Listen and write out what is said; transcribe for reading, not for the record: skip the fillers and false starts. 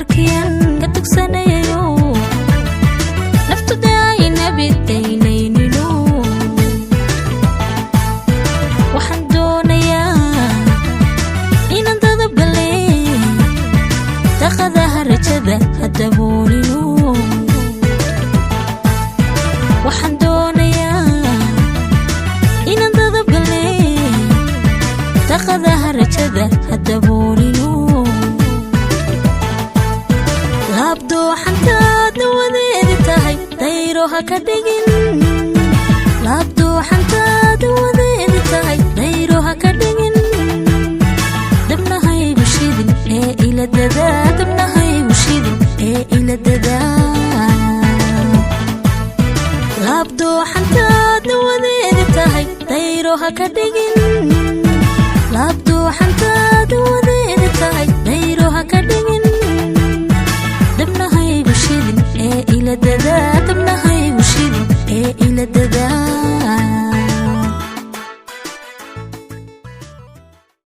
markiyan ka tugsanayo naftu daayina bidaynayno waxaan doonayaa inaan dadabale taqadaha rajada hadaboolino waxaan doonayaa inaan dadabale taqadaha rajada hadaboolino labdo xantaadna wadeedi tahay dayro ha ka dhigin labdo xantaadna wadeedi tahay dayro ha ka dhigin dabna haygu shidin ee ila dadaa dabna haygu shidin ee ila dadaa labdo xantaadna wadeedi tahay dayro ha ka dhigin